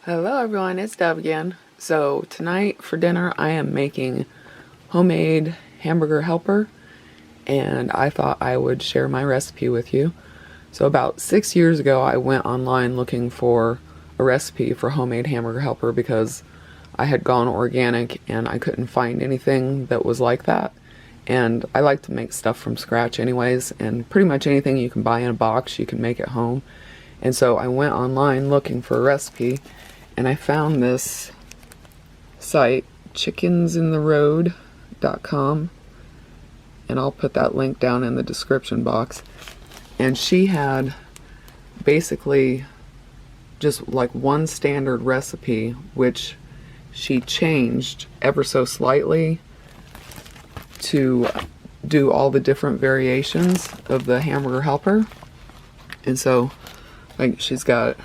Hello everyone, it's Deb again. So tonight for dinner I am making homemade Hamburger Helper, and I thought I would share my recipe with you. So about 6 years ago I went online looking for a recipe for homemade Hamburger Helper because I had gone organic and I couldn't find anything that was like that. And I like to make stuff from scratch anyways, and pretty much anything you can buy in a box you can make at home. And so I went online looking for a recipe, and I found this site, chickensintheroad.com, and I'll put that link down in the description box. And she had basically just like one standard recipe, which she changed ever so slightly to do all the different variations of the Hamburger Helper. And so, like, she's got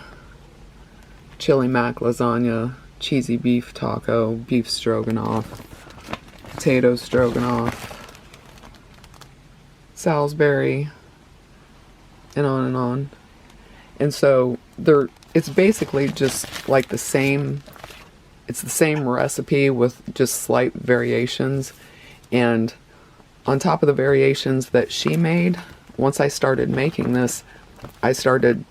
chili mac lasagna, cheesy beef taco, beef stroganoff, potato stroganoff, Salisbury, and on and on. And so it's basically just like the same recipe with just slight variations. And on top of the variations that she made, once I started making this, I started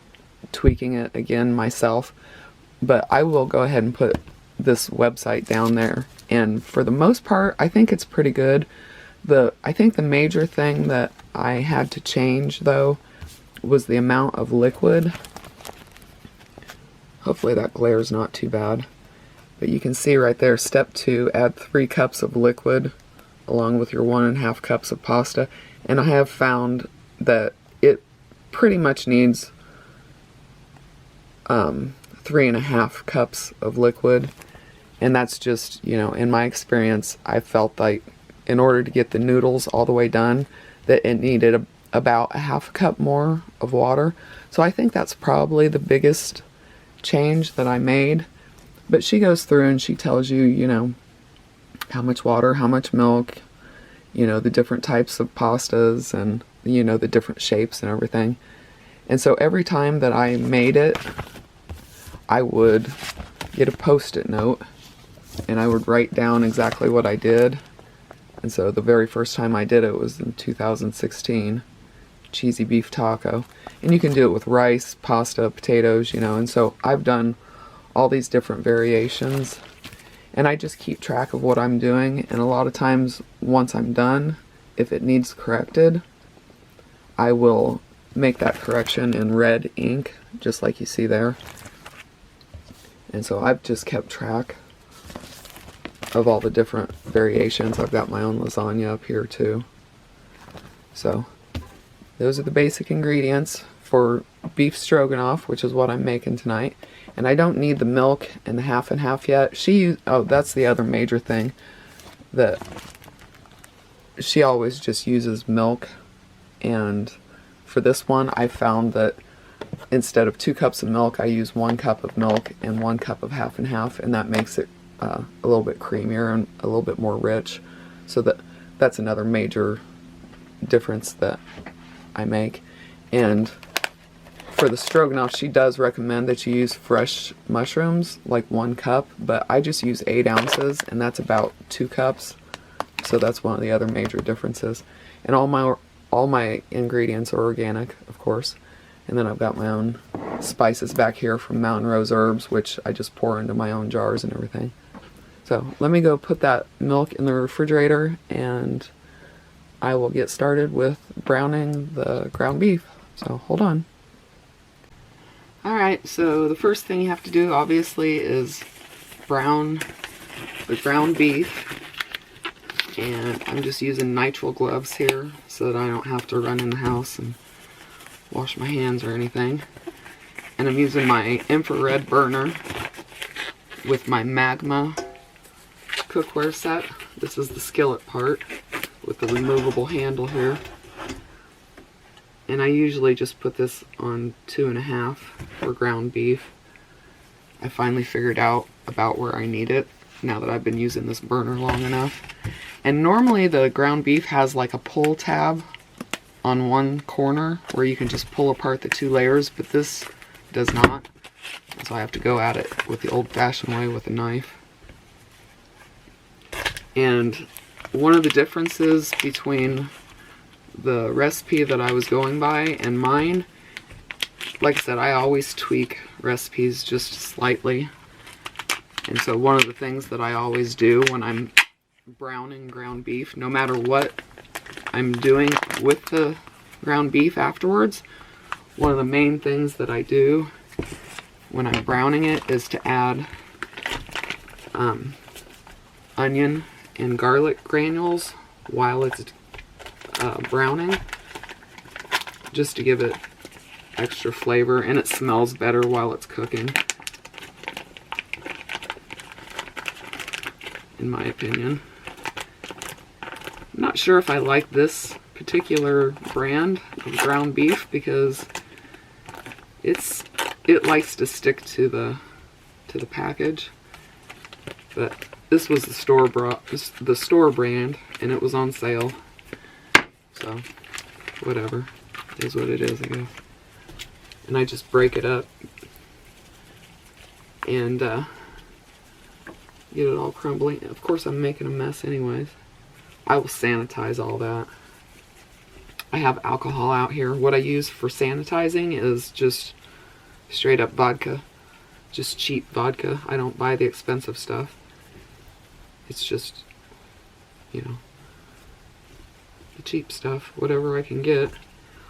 tweaking it again myself. But I will go ahead and put this website down there, and for the most part I think it's pretty good. I think the major thing that I had to change though was the amount of liquid. Hopefully that glare is not too bad, but you can see right there, step 2, add 3 cups of liquid along with your 1.5 cups of pasta. And I have found that it pretty much needs 3.5 cups of liquid, and that's just, in my experience, I felt like in order to get the noodles all the way done that it needed about 1/2 cup more of water. So I think that's probably the biggest change that I made. But she goes through and she tells you, how much water, how much milk, the different types of pastas, and the different shapes and everything. And so every time that I made it, I would get a post-it note and I would write down exactly what I did. And so the very first time I did it was in 2016, cheesy beef taco. And you can do it with rice, pasta, potatoes, and so I've done all these different variations, and I just keep track of what I'm doing. And a lot of times once I'm done, if it needs corrected, I will make that correction in red ink, just like you see there. And so I've just kept track of all the different variations. I've got my own lasagna up here too. So those are the basic ingredients for beef stroganoff, which is what I'm making tonight. And I don't need the milk and the half and half yet. That's the other major thing, that she always just uses milk. And for this one, I found that instead of 2 cups of milk, I use 1 cup of milk and 1 cup of half and half, and that makes it a little bit creamier and a little bit more rich. So that's another major difference that I make. And for the stroganoff, she does recommend that you use fresh mushrooms, like 1 cup, but I just use 8 ounces, and that's about 2 cups. So that's one of the other major differences. And all my ingredients are organic, of course. And then I've got my own spices back here from Mountain Rose Herbs, which I just pour into my own jars and everything. So let me go put that milk in the refrigerator, and I will get started with browning the ground beef. So hold on. Alright, so the first thing you have to do obviously is brown the ground beef. And I'm just using nitrile gloves here so that I don't have to run in the house and wash my hands or anything. And I'm using my infrared burner with my Magma cookware set. This is the skillet part with the removable handle here. And I usually just put this on 2.5 for ground beef. I finally figured out about where I need it now that I've been using this burner long enough. And normally the ground beef has like a pull tab on one corner where you can just pull apart the 2 layers, but this does not. So I have to go at it with the old-fashioned way with a knife. And one of the differences between the recipe that I was going by and mine, like I said, I always tweak recipes just slightly. And so one of the things that I always do when I'm browning ground beef, no matter what I'm doing with the ground beef afterwards, one of the main things that I do when I'm browning it is to add onion and garlic granules while it's browning, just to give it extra flavor, and it smells better while it's cooking, in my opinion. I'm not sure if I like this particular brand of ground beef because it likes to stick to the package, but this was the store brand, and it was on sale, so whatever, it is what it is, I guess. And I just break it up and get it all crumbly. Of course, I'm making a mess anyways. I will sanitize all that. I have alcohol out here. What I use for sanitizing is just straight up vodka. Just cheap vodka. I don't buy the expensive stuff. It's just, you know, the cheap stuff, whatever I can get.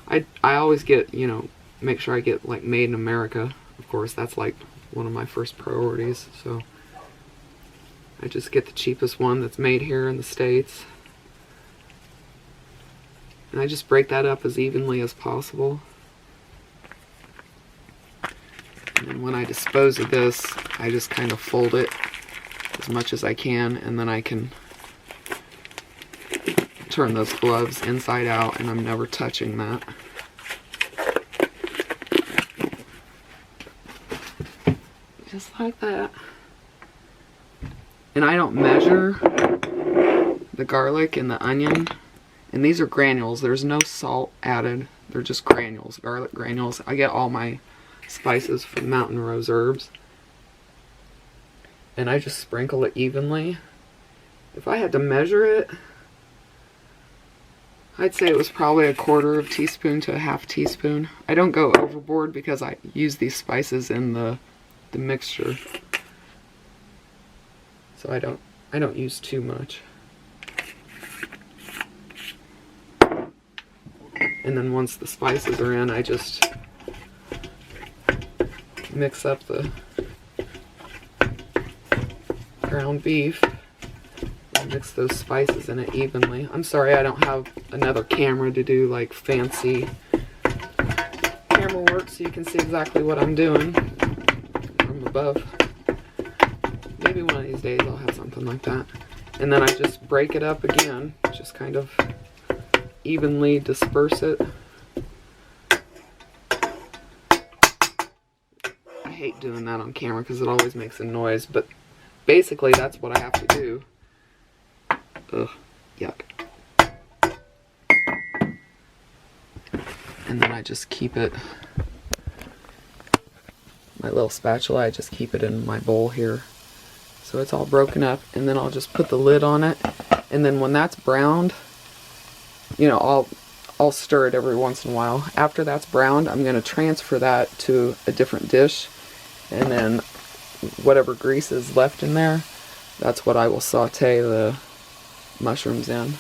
I always get, you know, make sure I get like made in America. Of course, that's like one of my first priorities. So I just get the cheapest one that's made here in the States. And I just break that up as evenly as possible. And then when I dispose of this, I just kind of fold it as much as I can, and then I can turn those gloves inside out, and I'm never touching that. Just like that. And I don't measure the garlic and the onion. And these are granules. There's no salt added. They're just granules, garlic granules. I get all my spices from Mountain Rose Herbs. And I just sprinkle it evenly. If I had to measure it, I'd say it was probably a 1/4 teaspoon to a 1/2 teaspoon. I don't go overboard because I use these spices in the mixture. So I don't use too much. And then once the spices are in, I just mix up the ground beef and mix those spices in it evenly. I'm sorry I don't have another camera to do like fancy camera work so you can see exactly what I'm doing from above. Maybe one of these days I'll have something like that. And then I just break it up again, just kind of evenly disperse it. I hate doing that on camera because it always makes a noise, but basically that's what I have to do. Ugh, yuck. And then I just keep it, my little spatula, I just keep it in my bowl here. So it's all broken up, and then I'll just put the lid on it, and then when that's browned, you know, I'll stir it every once in a while. After that's browned, I'm going to transfer that to a different dish, and then whatever grease is left in there, that's what I will saute the mushrooms in.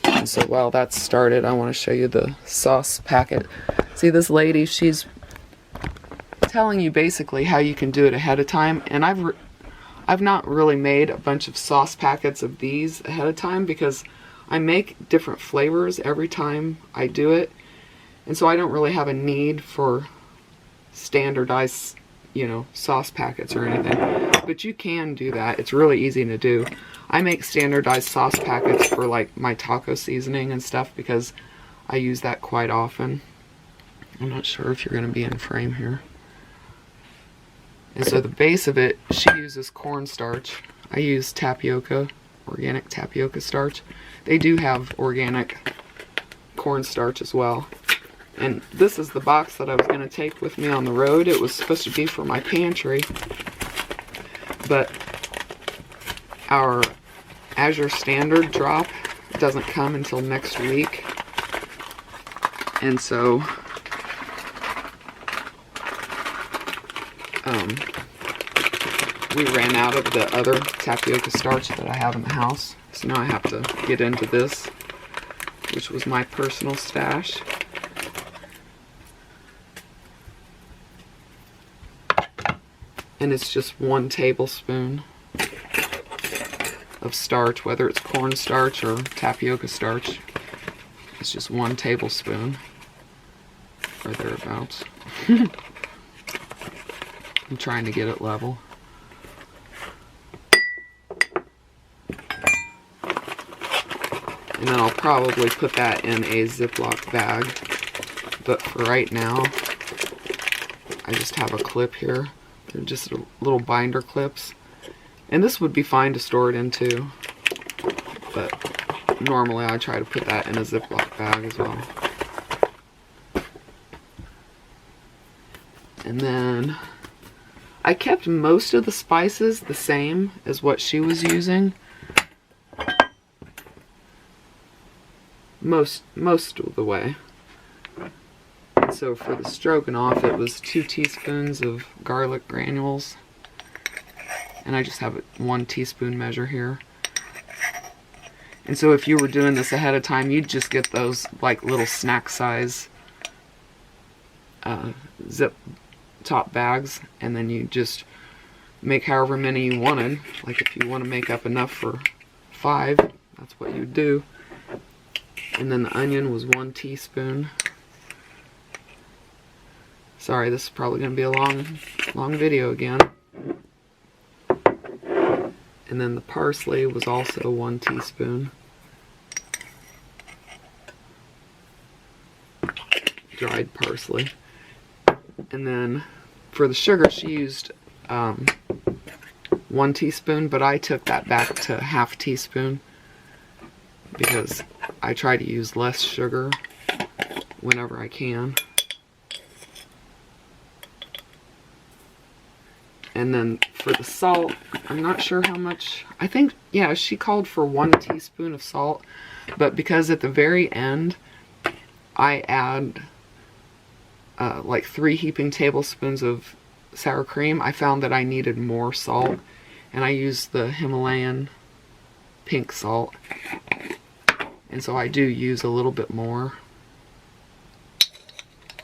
And so while that's started, I want to show you the sauce packet. See, this lady, she's telling you basically how you can do it ahead of time, and I've not really made a bunch of sauce packets of these ahead of time because I make different flavors every time I do it, and so I don't really have a need for standardized, you know, sauce packets or anything. But you can do that. It's really easy to do. I make standardized sauce packets for like my taco seasoning and stuff because I use that quite often. I'm not sure if you're going to be in frame here. And so the base of it, she uses cornstarch. I use tapioca, organic tapioca starch. They do have organic cornstarch as well. And this is the box that I was going to take with me on the road. It was supposed to be for my pantry. But our Azure Standard drop doesn't come until next week. And so we ran out of the other tapioca starch that I have in the house. So now I have to get into this, which was my personal stash. And it's just 1 tablespoon of starch, whether it's cornstarch or tapioca starch. It's just 1 tablespoon or thereabouts. I'm trying to get it level. And then I'll probably put that in a Ziploc bag. But for right now, I just have a clip here. They're just little binder clips. And this would be fine to store it in too. But normally I try to put that in a Ziploc bag as well. And then I kept most of the spices the same as what she was using. Most of the way. So for the stroganoff, it was 2 teaspoons of garlic granules. And I just have a 1 teaspoon measure here. And so if you were doing this ahead of time, you'd just get those like little snack size zip top bags, and then you just make however many you wanted. Like if you want to make up enough for 5, that's what you would do. And then the onion was 1 teaspoon. Sorry, this is probably going to be a long video again. And then the parsley was also 1 teaspoon. Dried parsley. And then for the sugar, she used 1 teaspoon, but I took that back to ½ teaspoon because I try to use less sugar whenever I can. And then for the salt, I'm not sure how much. I think, yeah, she called for 1 teaspoon of salt. But because at the very end, I add like 3 heaping tablespoons of sour cream, I found that I needed more salt. And I used the Himalayan pink salt. And so I do use a little bit more.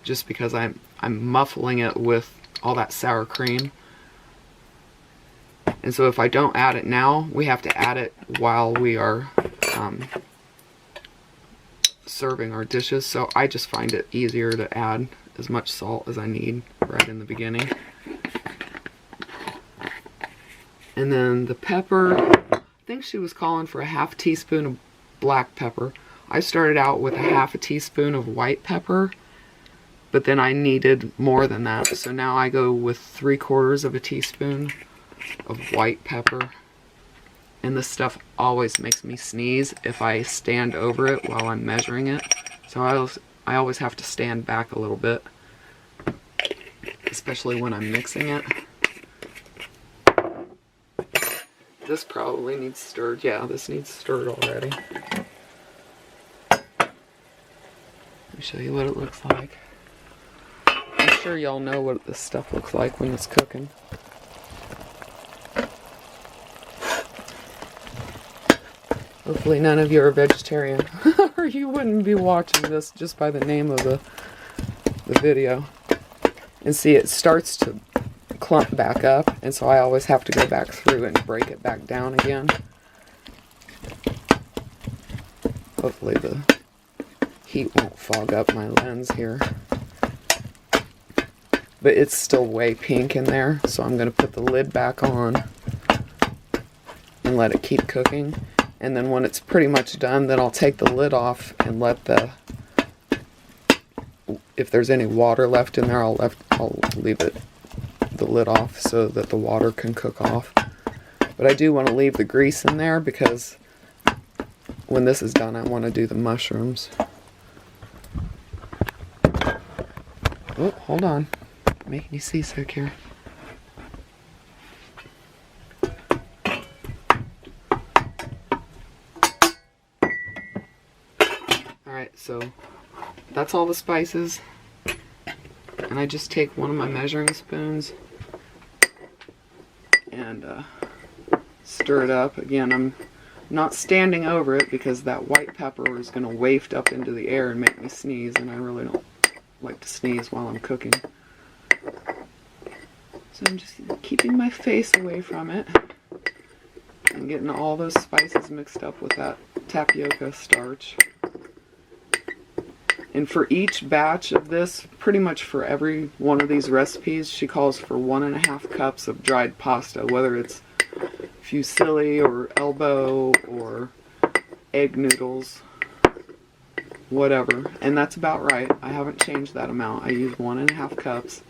Just because I'm muffling it with all that sour cream. And so if I don't add it now, we have to add it while we are serving our dishes. So I just find it easier to add as much salt as I need right in the beginning. And then the pepper, I think she was calling for a ½ teaspoon of black pepper. I started out with a ½ teaspoon of white pepper, but then I needed more than that. So now I go with 3/4 teaspoon of white pepper. And this stuff always makes me sneeze if I stand over it while I'm measuring it. So I always have to stand back a little bit, especially when I'm mixing it. This probably needs stirred. Yeah, this needs stirred already. Let me show you what it looks like. I'm sure y'all know what this stuff looks like when it's cooking. Hopefully none of you are vegetarian, or you wouldn't be watching this just by the name of the video. And see, it starts to clump back up, and so I always have to go back through and break it back down again. Hopefully the heat won't fog up my lens here. But it's still way pink in there, so I'm going to put the lid back on and let it keep cooking. And then when it's pretty much done, then I'll take the lid off and let if there's any water left in there, I'll leave the lid off so that the water can cook off. But I do want to leave the grease in there because when this is done, I want to do the mushrooms. Oh, hold on. Making you seasick here. Alright, so that's all the spices. And I just take one of my measuring spoons and stir it up. Again, I'm not standing over it because that white pepper is going to waft up into the air and make me sneeze, and I really don't like to sneeze while I'm cooking. So I'm just keeping my face away from it and getting all those spices mixed up with that tapioca starch. And for each batch of this, pretty much for every one of these recipes, she calls for 1.5 cups of dried pasta, whether it's fusilli or elbow or egg noodles, whatever. And that's about right. I haven't changed that amount. I use 1.5 cups,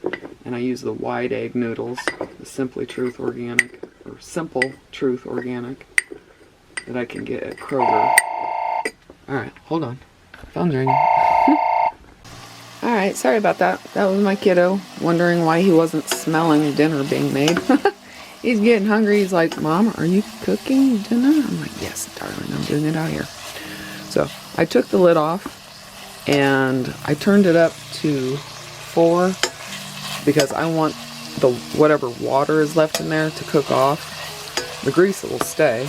and I use the wide egg noodles, the Simply Truth Organic, or Simple Truth Organic, that I can get at Kroger. Alright, hold on. Phone's ringing. Alright, sorry about that. That was my kiddo wondering why he wasn't smelling dinner being made. He's getting hungry. He's like, Mom, are you cooking dinner? I'm like, yes, darling, I'm doing it out here. So I took the lid off and I turned it up to 4 because I want the whatever water is left in there to cook off. The grease will stay,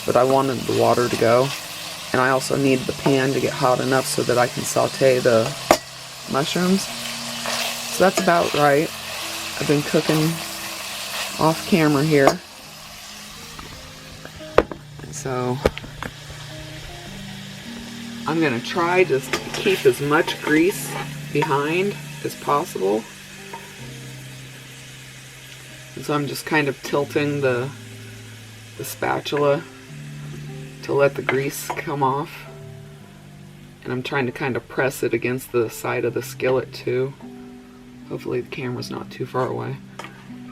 but I wanted the water to go. And I also need the pan to get hot enough so that I can saute the mushrooms. So that's about right. I've been cooking off camera here. And so I'm going to try to keep as much grease behind as possible. And so I'm just kind of tilting the spatula to let the grease come off. And I'm trying to kind of press it against the side of the skillet too. Hopefully the camera's not too far away.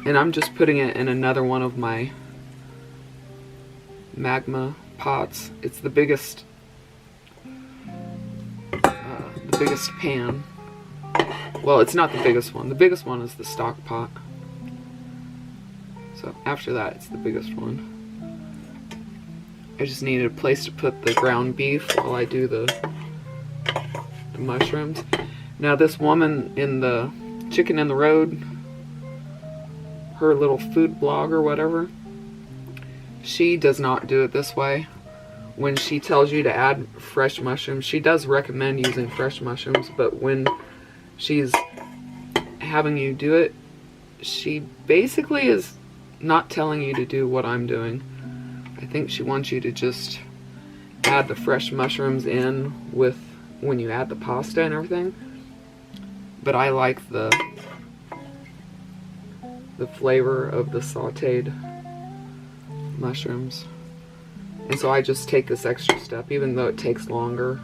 And I'm just putting it in another one of my magma pots. It's the biggest pan. Well, it's not the biggest one. The biggest one is the stock pot. So after that, it's the biggest one. I just needed a place to put the ground beef while I do the mushrooms. Now this woman in the Chicken in the Road, her little food blog or whatever, she does not do it this way. When she tells you to add fresh mushrooms, she does recommend using fresh mushrooms, but when she's having you do it, she basically is not telling you to do what I'm doing. I think she wants you to just add the fresh mushrooms in with when you add the pasta and everything. But I like the flavor of the sauteed mushrooms. And so I just take this extra step, even though it takes longer.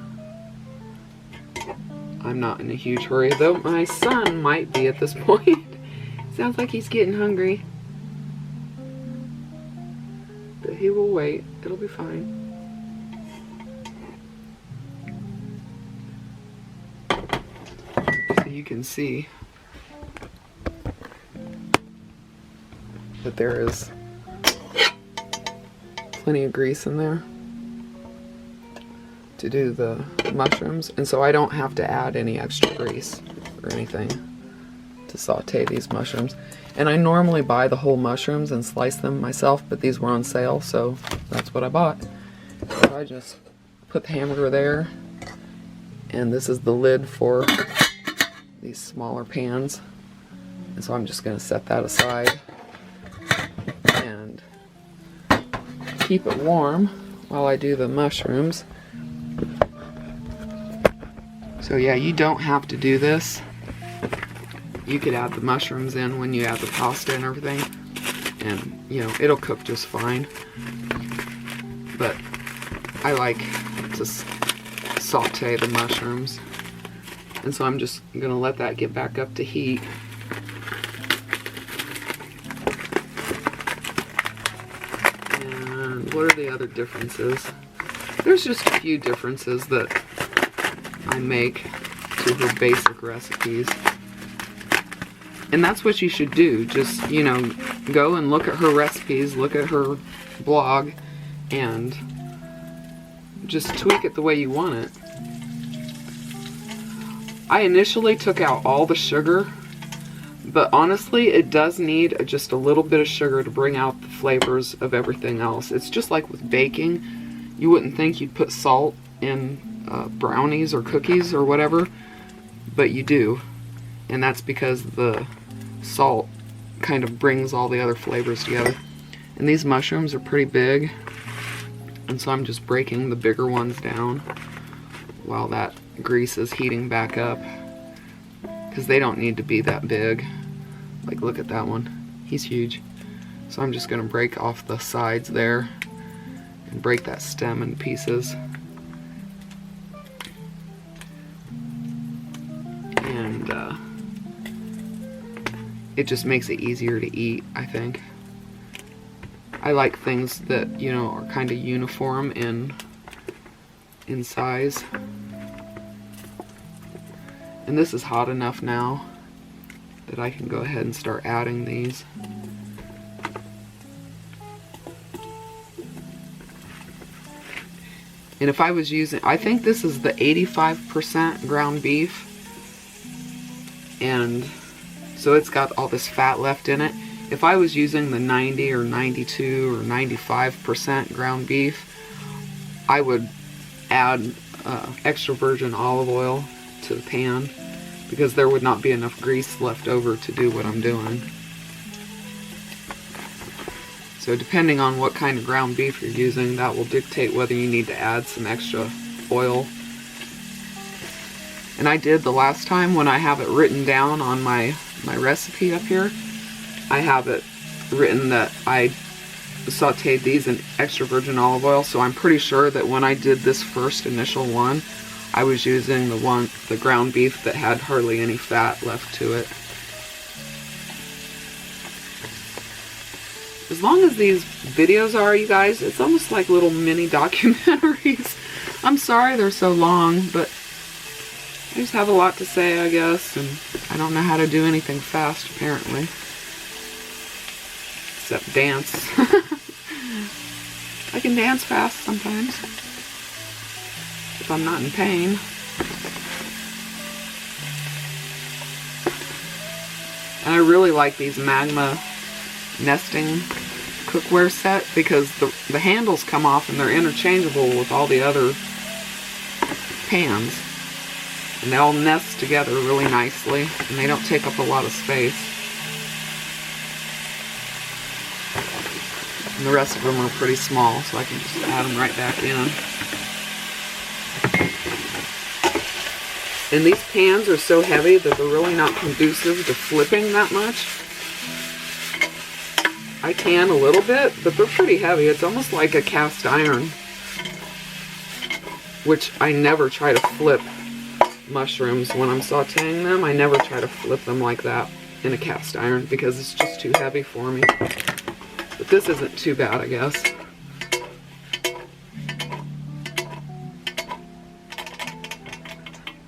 I'm not in a huge hurry, though my son might be at this point. Sounds like he's getting hungry. But he will wait. It'll be fine. So you can see that there is plenty of grease in there to do the mushrooms, and so I don't have to add any extra grease or anything to saute these mushrooms. And I normally buy the whole mushrooms and slice them myself, but these were on sale, so that's what I bought. So I just put the hamburger there, and this is the lid for these smaller pans, and so I'm just going to set that aside and keep it warm while I do the mushrooms. So yeah, you don't have to do this. You could add the mushrooms in when you add the pasta and everything, and you know, it'll cook just fine. But I like to saute the mushrooms, and so I'm just gonna let that get back up to heat. And what are the other differences? There's just a few differences that I make to her basic recipes. And that's what you should do. Just, you know, go and look at her recipes, look at her blog, and just tweak it the way you want it. I initially took out all the sugar, but honestly, it does need just a little bit of sugar to bring out the flavors of everything else. It's just like with baking. You wouldn't think you'd put salt in brownies or cookies or whatever, but you do. And that's because the salt kind of brings all the other flavors together. And these mushrooms are pretty big, and so I'm just breaking the bigger ones down while that grease is heating back up, because they don't need to be that big. Like, look at that one, he's huge. So I'm just gonna break off the sides there and break that stem in pieces. And it just makes it easier to eat, I think. I like things that, you know, are kind of uniform in size. And this is hot enough now that I can go ahead and start adding these. And if I was using, I think this is the 85% ground beef, and so it's got all this fat left in it. If I was using the 90 or 92 or 95% ground beef, I would add extra virgin olive oil to the pan, because there would not be enough grease left over to do what I'm doing. So depending on what kind of ground beef you're using, that will dictate whether you need to add some extra oil. And I did the last time when I have it written down on my recipe up here. I have it written that I sauteed these in extra virgin olive oil, so I'm pretty sure that when I did this first initial one, I was using the ground beef that had hardly any fat left to it. As long as these videos are, you guys, it's almost like little mini documentaries. I'm sorry they're so long, but I just have a lot to say, I guess, and I don't know how to do anything fast, apparently. Except dance. I can dance fast sometimes, if I'm not in pain. And I really like these Magma nesting cookware set, because the handles come off and they're interchangeable with all the other pans. And they all nest together really nicely, and they don't take up a lot of space. And the rest of them are pretty small, so I can just add them right back in. And these pans are so heavy that they're really not conducive to flipping that much. I can a little bit, but they're pretty heavy. It's almost like a cast iron, which I never try to flip mushrooms when I'm sauteing them. I never try to flip them like that in a cast iron, because it's just too heavy for me. But this isn't too bad, I guess.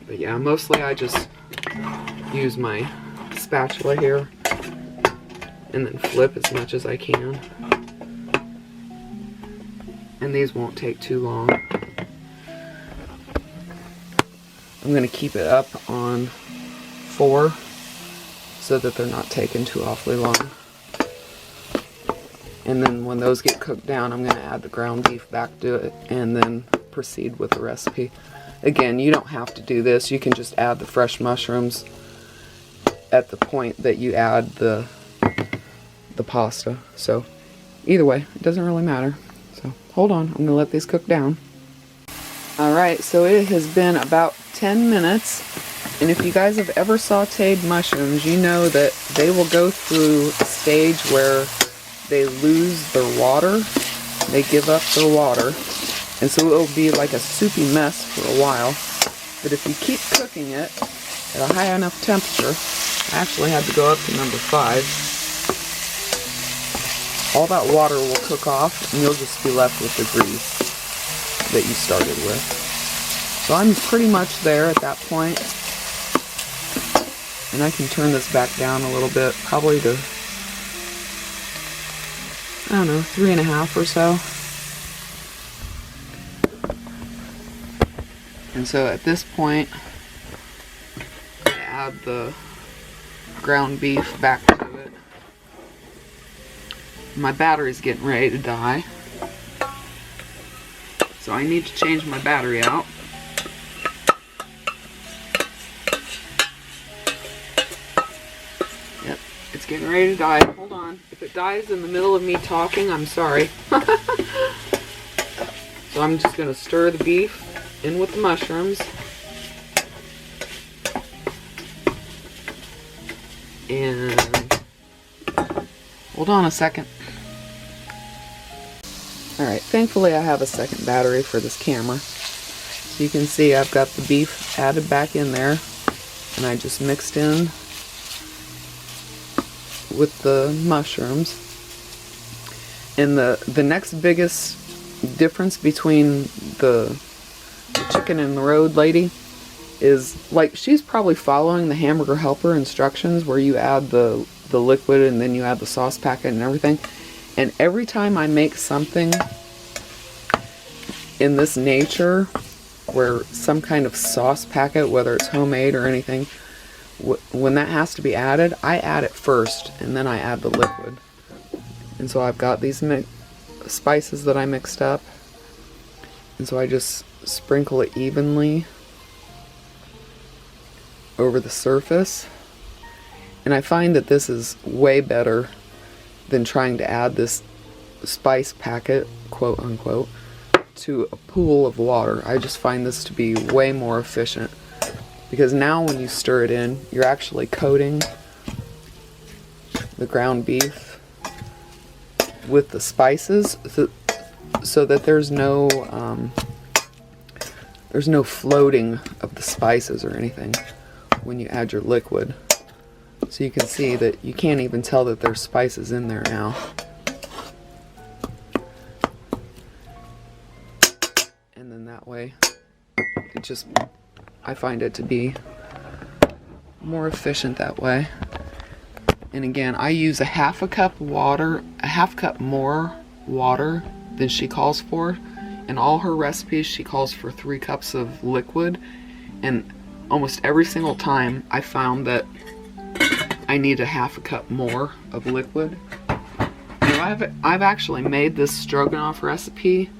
But yeah, mostly I just use my spatula here and then flip as much as I can. And these won't take too long. I'm going to keep it up on 4 so that they're not taking too awfully long. And then when those get cooked down, I'm going to add the ground beef back to it and then proceed with the recipe. Again, you don't have to do this. You can just add the fresh mushrooms at the point that you add the pasta. So either way, it doesn't really matter. So hold on, I'm going to let these cook down. Alright, so it has been about 10 minutes, and if you guys have ever sauteed mushrooms, you know that they will go through a stage where they lose their water, they give up their water, and so it will be like a soupy mess for a while. But if you keep cooking it at a high enough temperature, I actually had to go up to number 5, all that water will cook off and you'll just be left with the grease that you started with. So I'm pretty much there at that point. And I can turn this back down a little bit, probably to, I don't know, 3.5 or so. And so at this point, I add the ground beef back to it. My battery's getting ready to die, so I need to change my battery out. Yep, it's getting ready to die. Hold on. If it dies in the middle of me talking, I'm sorry. So I'm just going to stir the beef in with the mushrooms. And hold on a second. Alright, thankfully I have a second battery for this camera. So you can see I've got the beef added back in there, and I just mixed in with the mushrooms. And the next biggest difference between the chicken in the road lady is, like, she's probably following the Hamburger Helper instructions where you add the liquid and then you add the sauce packet and everything. And every time I make something in this nature, where some kind of sauce packet, whether it's homemade or anything, when that has to be added, I add it first and then I add the liquid. And so I've got these spices that I mixed up, and so I just sprinkle it evenly over the surface. And I find that this is way better than trying to add this spice packet, quote unquote, to a pool of water. I just find this to be way more efficient, because now when you stir it in, you're actually coating the ground beef with the spices, so that there's no floating of the spices or anything when you add your liquid. So you can see that you can't even tell that there's spices in there now. And then that way, I find it to be more efficient that way. And again, I use a half a cup more water than she calls for. In all her recipes, she calls for 3 cups of liquid, and almost every single time I found that I need a half a cup more of liquid. Now, I've actually made this stroganoff recipe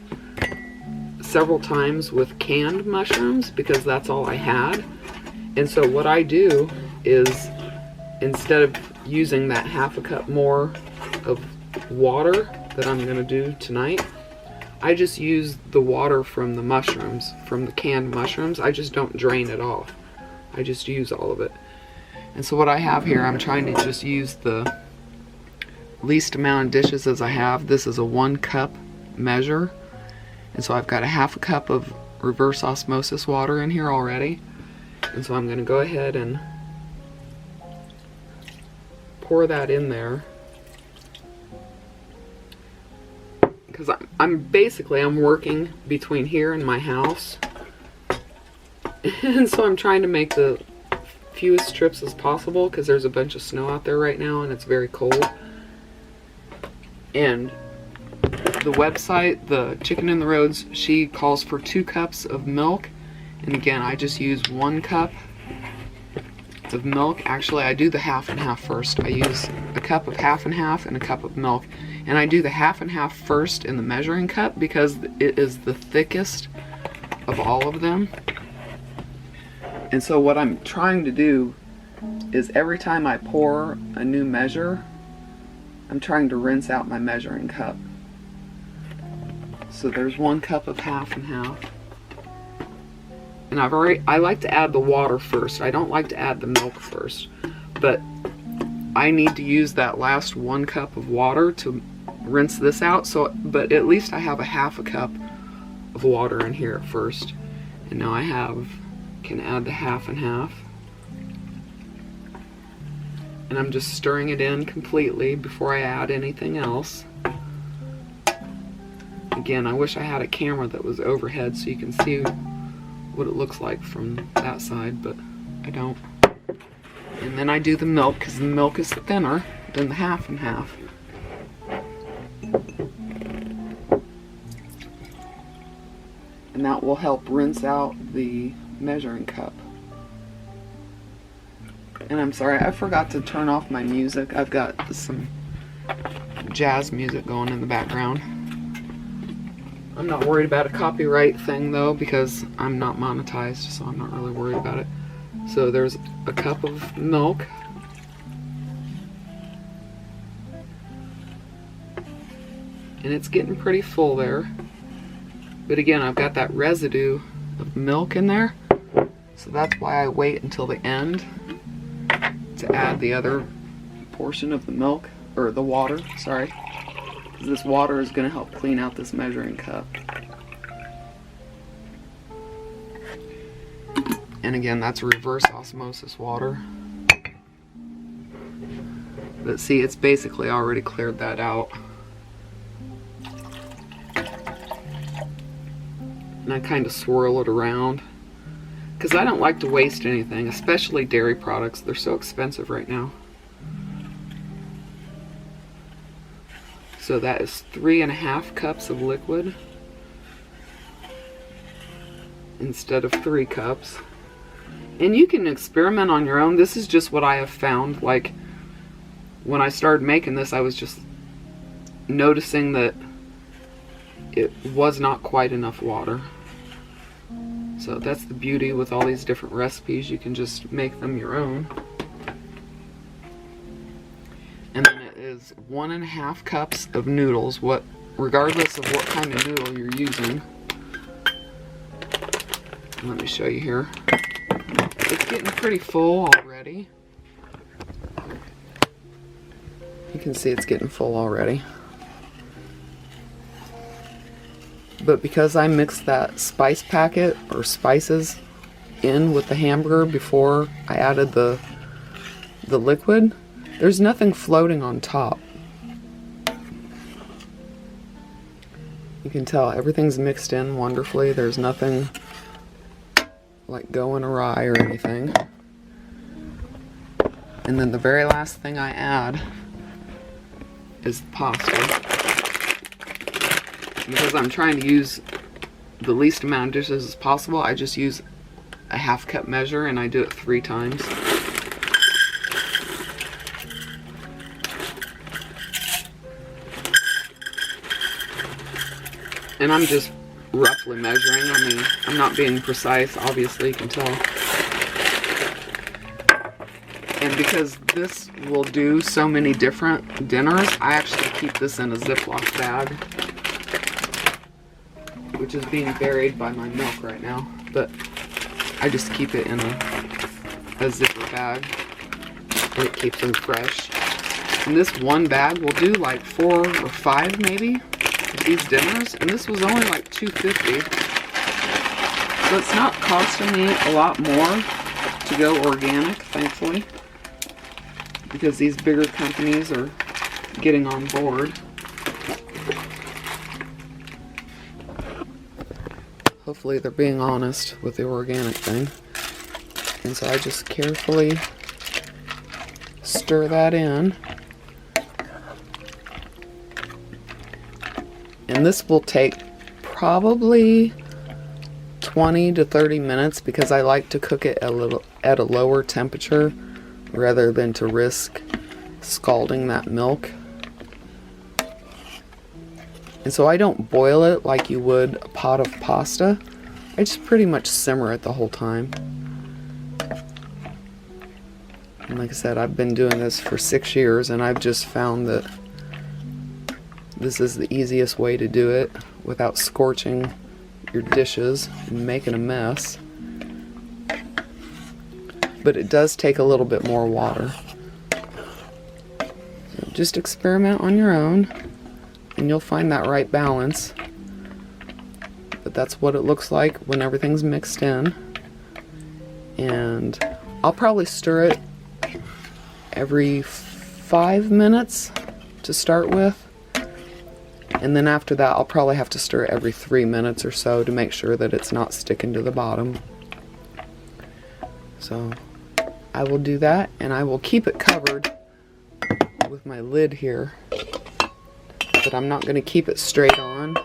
several times with canned mushrooms because that's all I had. And so what I do is, instead of using that half a cup more of water that I'm going to do tonight, I just use the water from the mushrooms, from the canned mushrooms. I just don't drain it off. I just use all of it. And so what I have here, I'm trying to just use the least amount of dishes as I have. This is a 1 cup measure. And so I've got a half a cup of reverse osmosis water in here already. And so I'm going to go ahead and pour that in there. Because I'm working between here and my house. And so I'm trying to make the fewest trips as possible because there's a bunch of snow out there right now and it's very cold. And the website, the Chicken in the Roads, she calls for 2 cups of milk. And again, I just use 1 cup of milk. Actually, I do the half and half first. I use a cup of half and half and a cup of milk. And I do the half and half first in the measuring cup because it is the thickest of all of them. And so what I'm trying to do is every time I pour a new measure, I'm trying to rinse out my measuring cup. So there's 1 cup of half and half. And I like to add the water first. I don't like to add the milk first. But I need to use that last 1 cup of water to rinse this out. But at least I have a half a cup of water in here first. And now I can add the half and half. And I'm just stirring it in completely before I add anything else. Again, I wish I had a camera that was overhead so you can see what it looks like from that side, but I don't. And then I do the milk because the milk is thinner than the half and half. And that will help rinse out the measuring cup. And I'm sorry, I forgot to turn off my music. I've got some jazz music going in the background. I'm not worried about a copyright thing though, because I'm not monetized, so I'm not really worried about it. So there's a cup of milk. And it's getting pretty full there. But again, I've got that residue of milk in there. So that's why I wait until the end to add the other portion of the milk, or the water, sorry. Because this water is going to help clean out this measuring cup. And again, that's reverse osmosis water. But see, it's basically already cleared that out. And I kind of swirl it around. Because I don't like to waste anything, especially dairy products. They're so expensive right now. So that is 3.5 cups of liquid instead of 3 cups. And you can experiment on your own. This is just what I have found. Like, when I started making this, I was just noticing that it was not quite enough water. So that's the beauty with all these different recipes. You can just make them your own. And then it is 1.5 cups of noodles, regardless of what kind of noodle you're using. Let me show you here. It's getting pretty full already. You can see it's getting full already. But because I mixed that spice packet or spices in with the hamburger before I added the liquid, there's nothing floating on top. You can tell everything's mixed in wonderfully. There's nothing like going awry or anything. And then the very last thing I add is the pasta. Because I'm trying to use the least amount of dishes as possible, I just use a 1/2 cup measure and I do it 3 times. And I'm just roughly measuring. I mean, I'm not being precise, obviously, you can tell. And because this will do so many different dinners, I actually keep this in a Ziploc bag, which is being buried by my milk right now. But I just keep it in a zipper bag. It keeps them fresh. And this one bag will do like 4 or 5 maybe of these dinners. And this was only like $2.50. So it's not costing me a lot more to go organic, thankfully. Because these bigger companies are getting on board. Hopefully they're being honest with the organic thing. And so I just carefully stir that in. And this will take probably 20 to 30 minutes because I like to cook it at a lower temperature rather than to risk scalding that milk. And so I don't boil it like you would a pot of pasta. I just pretty much simmer it the whole time. And like I said, I've been doing this for 6 years and I've just found that this is the easiest way to do it without scorching your dishes and making a mess. But it does take a little bit more water. So just experiment on your own and you'll find that right balance. But that's what it looks like when everything's mixed in. And I'll probably stir it every 5 minutes to start with. And then after that, I'll probably have to stir it every 3 minutes or so to make sure that it's not sticking to the bottom. So I will do that, and I will keep it covered with my lid here, but I'm not going to keep it straight on.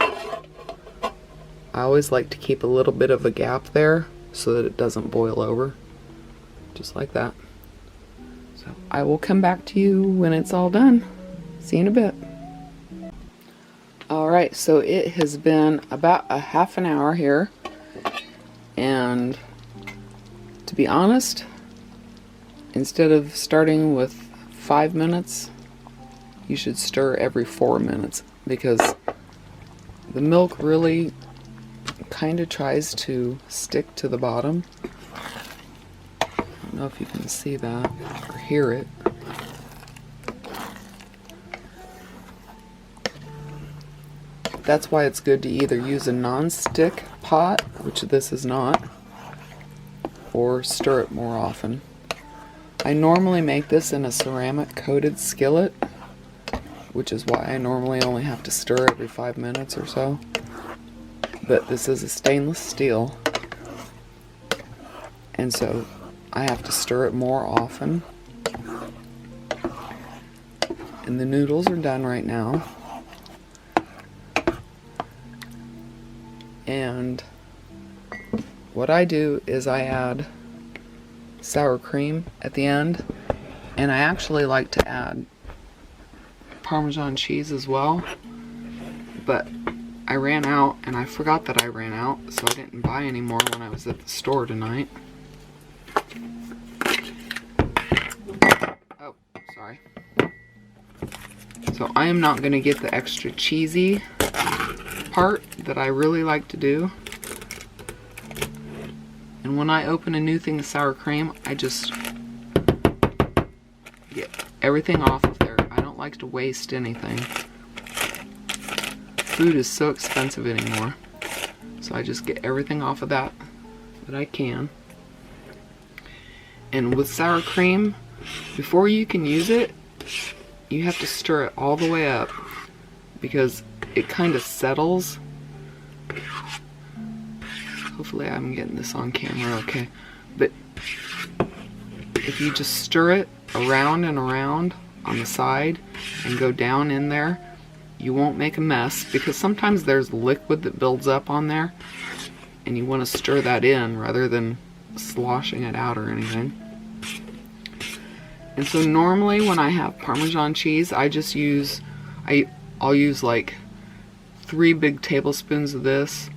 I always like to keep a little bit of a gap there so that it doesn't boil over, just like that. So I will come back to you when it's all done. See you in a bit. Alright, so it has been about a half an hour here, and to be honest, instead of starting with 5 minutes, you should stir every 4 minutes, because the milk really kind of tries to stick to the bottom. I don't know if you can see that or hear it. That's why it's good to either use a non-stick pot, which this is not, or stir it more often. I normally make this in a ceramic coated skillet, which is why I normally only have to stir every 5 minutes or so. But this is a stainless steel, and so I have to stir it more often. And the noodles are done right now. And what I do is I add sour cream at the end, and I actually like to add Parmesan cheese as well, but I ran out, and I forgot that I ran out, so I didn't buy any more when I was at the store tonight. Oh, sorry. So I am not going to get the extra cheesy part that I really like to do. And when I open a new thing of sour cream, I just get everything off of there. I don't like to waste anything. Food is so expensive anymore, so I just get everything off of that I can. And with sour cream, before you can use it, you have to stir it all the way up, because it kind of settles. Hopefully I'm getting this on camera okay. But if you just stir it around and around on the side and go down in there, you won't make a mess, because sometimes there's liquid that builds up on there, and you want to stir that in rather than sloshing it out or anything. And so normally when I have Parmesan cheese, I just use, I'll use like 3 big tablespoons of this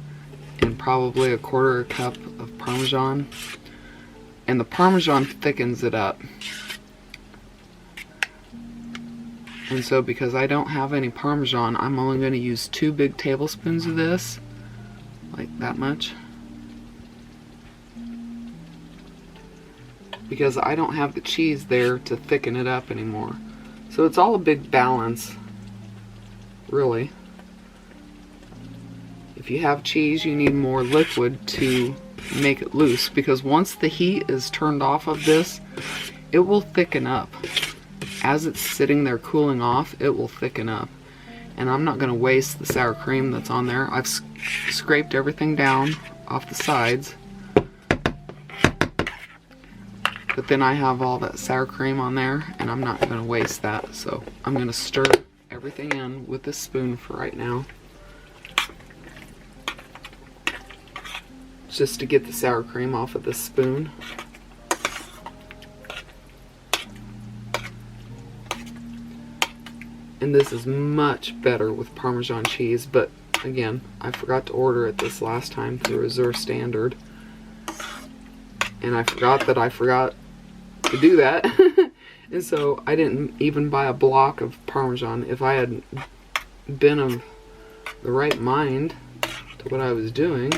and probably a 1/4 cup of Parmesan, and the Parmesan thickens it up. And so because I don't have any Parmesan, I'm only going to use 2 big tablespoons of this, like that much, because I don't have the cheese there to thicken it up anymore. So it's all a big balance, really. If you have cheese, you need more liquid to make it loose, because once the heat is turned off of this, it will thicken up. As it's sitting there cooling off, it will thicken up. And I'm not going to waste the sour cream that's on there. I've scraped everything down off the sides, but then I have all that sour cream on there, and I'm not going to waste that. So I'm going to stir everything in with this spoon for right now, just to get the sour cream off of this spoon. And this is much better with Parmesan cheese, but again, I forgot to order it this last time through Reserve Standard, and I forgot to do that. And so I didn't even buy a block of Parmesan. If I had been of the right mind to what I was doing,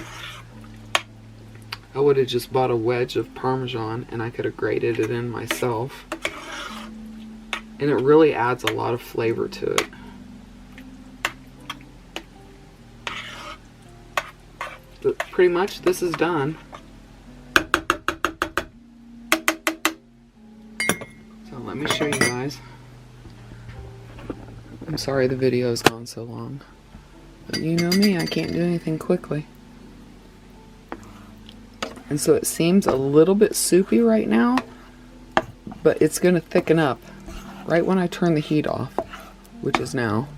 I would have just bought a wedge of Parmesan, and I could have grated it in myself. And it really adds a lot of flavor to it. But pretty much this is done. So let me show you guys. I'm sorry the video has gone so long, but you know me, I can't do anything quickly. And so it seems a little bit soupy right now, but it's going to thicken up right when I turn the heat off, which is now.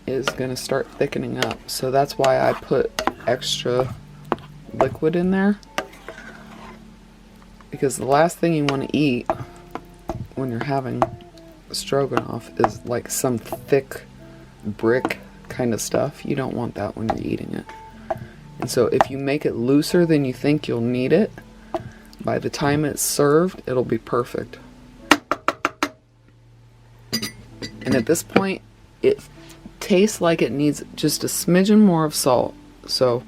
Is going to start thickening up. So that's why I put extra liquid in there, because the last thing you want to eat when you're having stroganoff is like some thick brick kind of stuff. You don't want that when you're eating it. And so if you make it looser than you think you'll need it, by the time it's served, it'll be perfect. And at this point, it tastes like it needs just a smidgen more of salt. So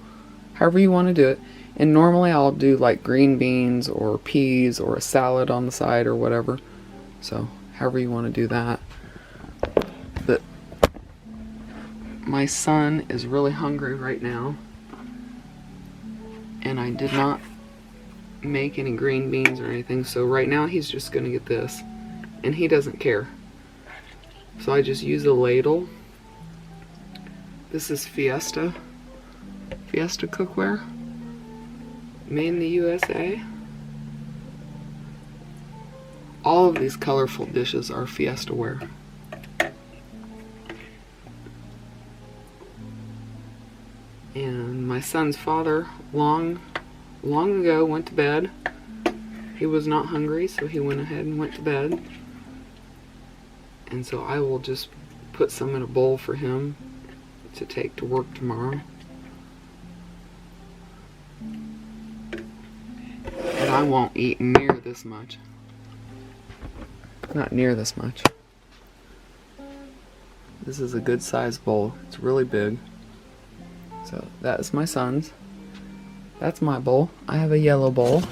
however you want to do it. And normally I'll do like green beans or peas or a salad on the side or whatever. So however you want to do that. But my son is really hungry right now, and I did not make any green beans or anything, so right now he's just gonna get this, and he doesn't care. So I just use a ladle. This is Fiesta cookware, made in the USA. All of these colorful dishes are Fiesta ware. And my son's father long ago went to bed. He was not hungry, so he went ahead and went to bed. And so I will just put some in a bowl for him to take to work tomorrow. And I won't eat near this much. Not near this much. This is a good sized bowl. It's really big. So that is my son's. That's my bowl. I have a yellow bowl.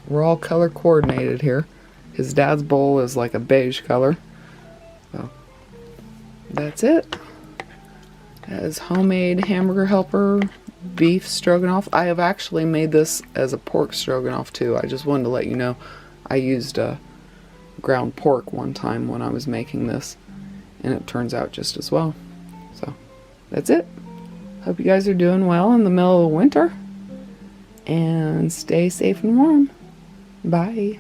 We're all color coordinated here. His dad's bowl is like a beige color. So that's it. That is homemade Hamburger Helper beef stroganoff. I have actually made this as a pork stroganoff too. I just wanted to let you know I used ground pork one time when I was making this, and it turns out just as well. So that's it. Hope you guys are doing well in the middle of winter, and stay safe and warm. Bye.